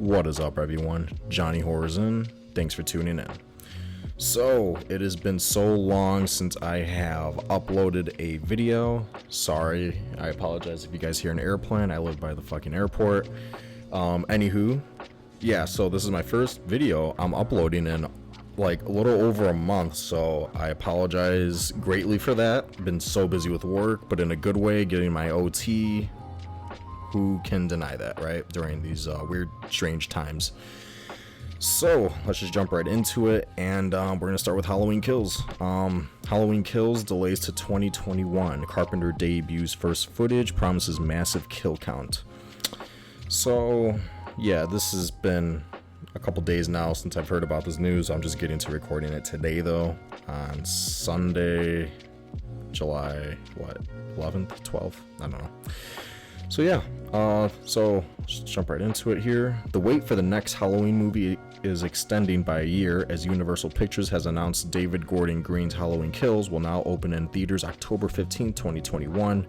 What is up, everyone? Johnny Horrors in. Thanks for tuning in. So, it has been so long since I have uploaded a video. Sorry, I apologize if you guys hear an airplane. I live by the fucking airport. Anywho, yeah, so this is my first video I'm uploading in like a little over a month, so I apologize greatly for that. Been so busy with work, but in a good way, getting my OT. Who can deny that, right? During these weird, strange times. So let's just jump right into it, and we're gonna start with Halloween Kills. Halloween Kills delays to 2021. Carpenter debuts first footage, promises massive kill count. So yeah, this has been a couple days now since I've heard about this news. I'm just getting to recording it today though, on Sunday, July 11th, 12th, I don't know. So yeah, so let's jump right into it here. The wait for the next Halloween movie is extending by a year, as Universal Pictures has announced David Gordon Green's Halloween Kills will now open in theaters October 15, 2021.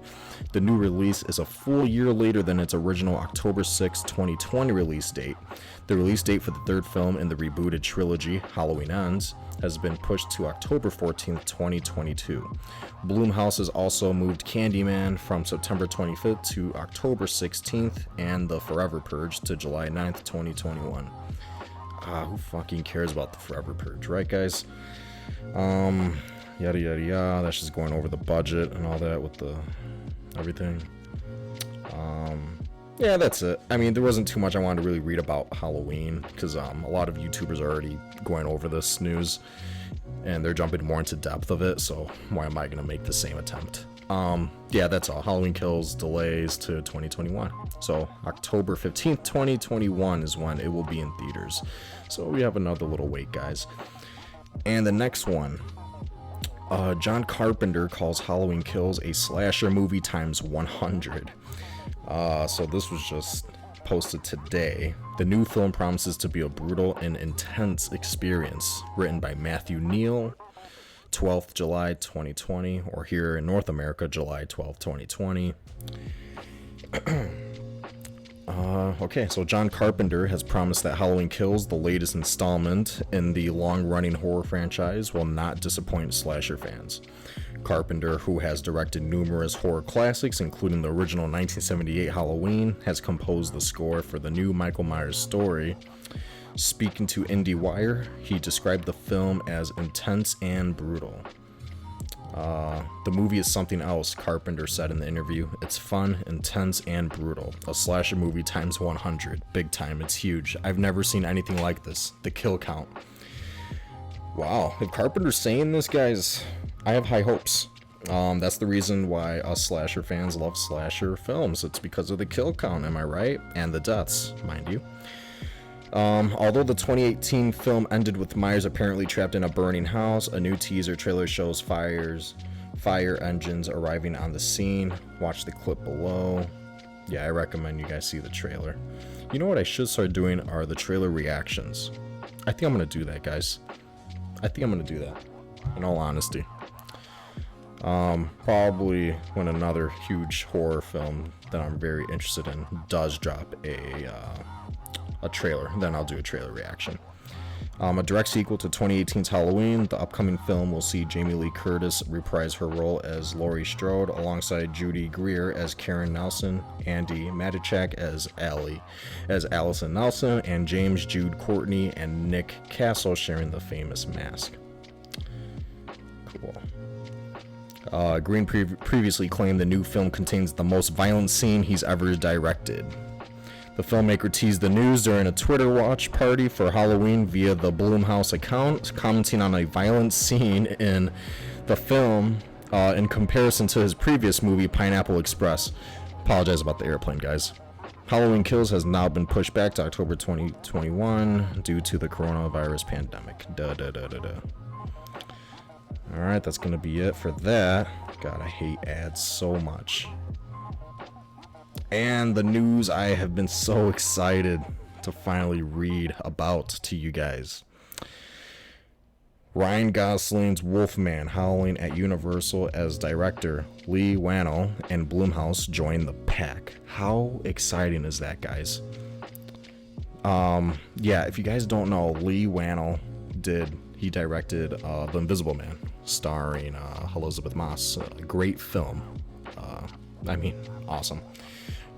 The new release is a full year later than its original October 6, 2020 release date. The release date for the third film in the rebooted trilogy, Halloween Ends, has been pushed to October 14th, 2022. Blumhouse has also moved Candyman from September 25th to October 16th, and The Forever Purge to July 9th, 2021. Who fucking cares about The Forever Purge, right, guys? Yada yada yada. That's just going over the budget and all that with the everything. Yeah, that's it. I mean, there wasn't too much I wanted to really read about Halloween, because a lot of YouTubers are already going over this news and they're jumping more into depth of it, so why am I going to make the same attempt? Yeah, that's all. Halloween Kills delays to 2021. So October 15th, 2021 is when it will be in theaters. So we have another little wait, guys. And the next one, John Carpenter calls Halloween Kills a slasher movie times 100. So this was just posted today. The new film promises to be a brutal and intense experience. Written by Matthew Neal, 12th July 2020, or here in North America, July 12th, 2020. Okay, so John Carpenter has promised that Halloween Kills, the latest installment in the long-running horror franchise, will not disappoint slasher fans. Carpenter, who has directed numerous horror classics, including the original 1978 Halloween, has composed the score for the new Michael Myers story. Speaking to IndieWire, he described the film as intense and brutal. The movie is something else, Carpenter said in the interview. It's fun, intense, and brutal. A slasher movie times 100. Big time, it's huge. I've never seen anything like this. The kill count. Wow, if Carpenter's saying this, guys, I have high hopes. That's the reason why us slasher fans love slasher films. It's because of the kill count, am I right? And the deaths, mind you. Although the 2018 film ended with Myers apparently trapped in a burning house, a new teaser trailer shows fire engines arriving on the scene. Watch the clip below. Yeah, I recommend you guys see the trailer. You know what I should start doing are the trailer reactions. I think I'm gonna do that, guys. I think I'm gonna do that, in all honesty. Probably when another huge horror film that I'm very interested in does drop a trailer, then I'll do a trailer reaction. A direct sequel to 2018's Halloween, the upcoming film will see Jamie Lee Curtis reprise her role as Laurie Strode alongside Judy Greer as Karen Nelson, Andy Matichak as Allison Nelson, and James Jude Courtney and Nick Castle sharing the famous mask. Cool. Green previously claimed the new film contains the most violent scene he's ever directed. The filmmaker teased the news during a Twitter watch party for Halloween via the Blumhouse account, commenting on a violent scene in the film in comparison to his previous movie, Pineapple Express. Apologize about the airplane, guys. Halloween Kills has now been pushed back to October 2021 due to the coronavirus pandemic. Alright, that's going to be it for that. God, I hate ads so much. And the news I have been so excited to finally read about to you guys. Ryan Gosling's Wolfman howling at Universal as director. Leigh, Whannell, and Blumhouse join the pack. How exciting is that, guys? Yeah, if you guys don't know, Leigh Whannell he directed The Invisible Man, starring Elizabeth Moss. A great film. Awesome.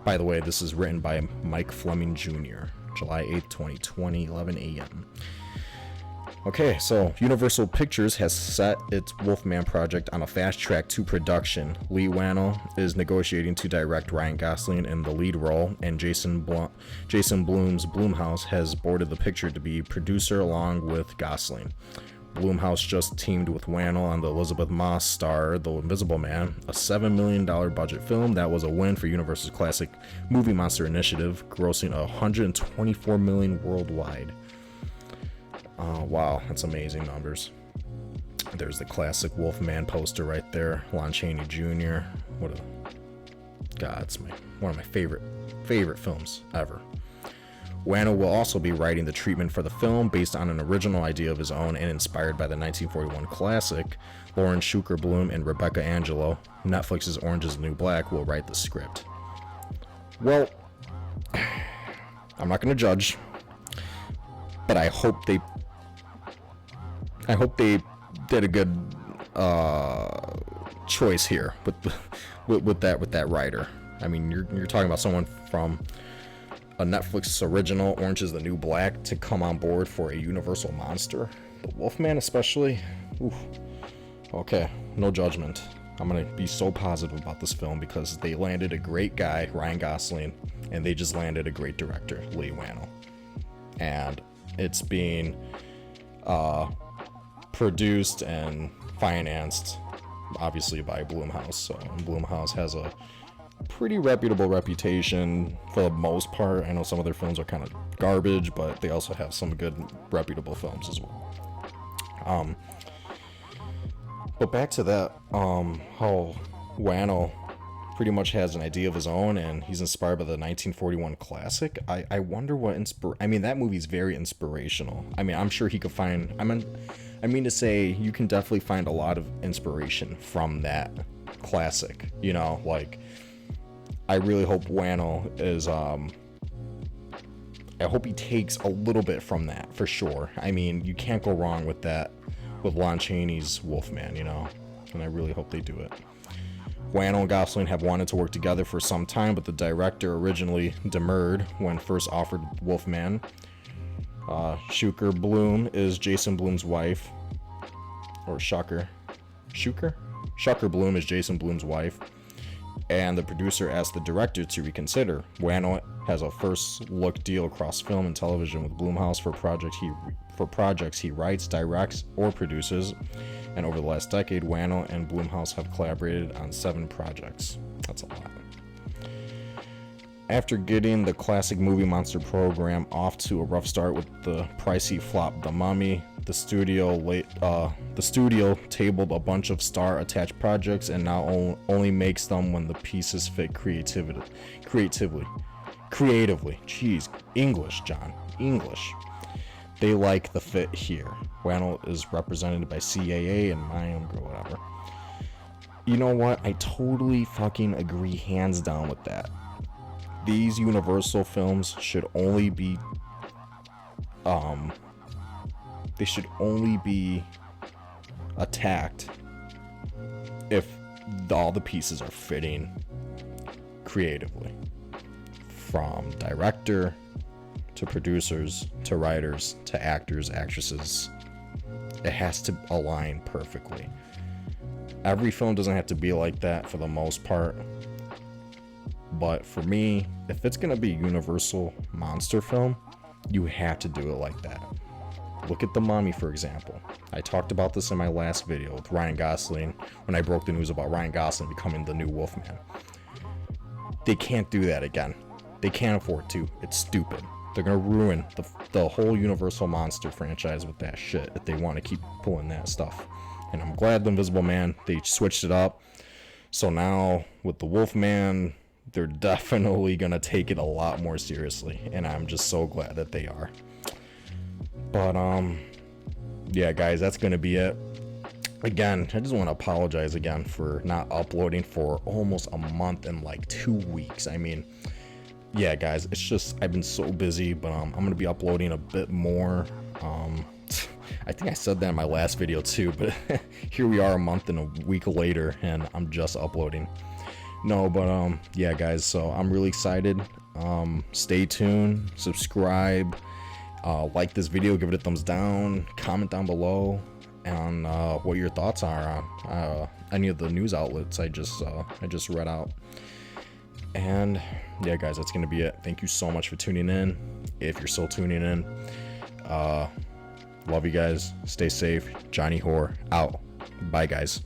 By the way, this is written by Mike Fleming Jr., July 8th, 2020, 11 a.m. Okay, so Universal Pictures has set its Wolfman project on a fast track to production. Leigh Whannell is negotiating to direct Ryan Gosling in the lead role, and Jason Blum's Blumhouse has boarded the picture to be producer along with Gosling. Blumhouse just teamed with Whannell on the Elizabeth Moss star The Invisible Man, a $7 million budget film that was a win for Universal's classic movie monster initiative, grossing $124 million worldwide. Wow, that's amazing numbers. There's the classic Wolfman poster right there. Lon Chaney Jr. It's one of my favorite films ever. Whannell will also be writing the treatment for the film based on an original idea of his own and inspired by the 1941 classic. Lauren Schuker Bloom and Rebecca Angelo, Netflix's Orange is the New Black, will write the script. Well, I'm not going to judge, but I hope they did a good choice here with that writer. I mean, you're talking about someone from a Netflix original, Orange is the New Black, to come on board for a Universal monster. The Wolfman especially. Oof. Okay, no judgment. I'm going to be so positive about this film because they landed a great guy, Ryan Gosling, and they just landed a great director, Leigh Whannell. And it's being produced and financed, obviously, by Blumhouse. So Blumhouse has a pretty reputable reputation for the most part. I know some of their films are kind of garbage, but they also have some good reputable films as well. But back to that, how Whannell pretty much has an idea of his own, and he's inspired by the 1941 classic. I wonder what that movie's very inspirational. I mean, I'm sure he could find. I mean to say, you can definitely find a lot of inspiration from that classic. You know, like, I really hope Whannell is. I hope he takes a little bit from that for sure. I mean, you can't go wrong with that, with Lon Chaney's Wolfman, you know, and I really hope they do it. Whannell and Gosling have wanted to work together for some time, but the director originally demurred when first offered Wolfman. Schuker Bloom is Jason Blum's wife, or Schuker Bloom is Jason Blum's wife, and the producer asked the director to reconsider. Whannell has a first look deal across film and television with Blumhouse for projects he writes, directs, or produces. And over the last decade, Whannell and Blumhouse have collaborated on 7 projects. That's a lot. After getting the classic movie monster program off to a rough start with the pricey flop The Mummy, the studio tabled a bunch of star-attached projects and now only makes them when the pieces fit creatively. Jeez, English, John. English. They like the fit here. Whannell is represented by CAA and Mayim or whatever. You know what? I totally fucking agree hands down with that. These Universal films should only be attacked if all the pieces are fitting creatively, from director to producers to writers to actors, actresses. It has to align perfectly. Every film doesn't have to be like that for the most part, but for me, if it's gonna be a Universal monster film, you have to do it like that. Look at The Mummy, for example. I talked about this in my last video with Ryan Gosling when I broke the news about Ryan Gosling becoming the new Wolfman. They can't do that again. They can't afford to. It's stupid. They're gonna ruin the whole Universal monster franchise with that shit if they want to keep pulling that stuff. And I'm glad The Invisible Man, they switched it up. So now with the Wolfman, they're definitely gonna take it a lot more seriously, and I'm just so glad that they are. But yeah, guys, that's gonna be it. Again, I just want to apologize again for not uploading for almost a month and like 2 weeks. I mean, yeah, guys, it's just I've been so busy, but I'm gonna be uploading a bit more. I think I said that in my last video too, but here we are a month and a week later, and I'm just uploading. No, but yeah, guys, so I'm really excited. Stay tuned, subscribe, like this video, give it a thumbs down, comment down below on what your thoughts are on any of the news outlets I just read out. And yeah, guys, that's gonna be it. Thank you so much for tuning in. If you're still tuning in, love you guys. Stay safe. Johnny Whore out. Bye, guys.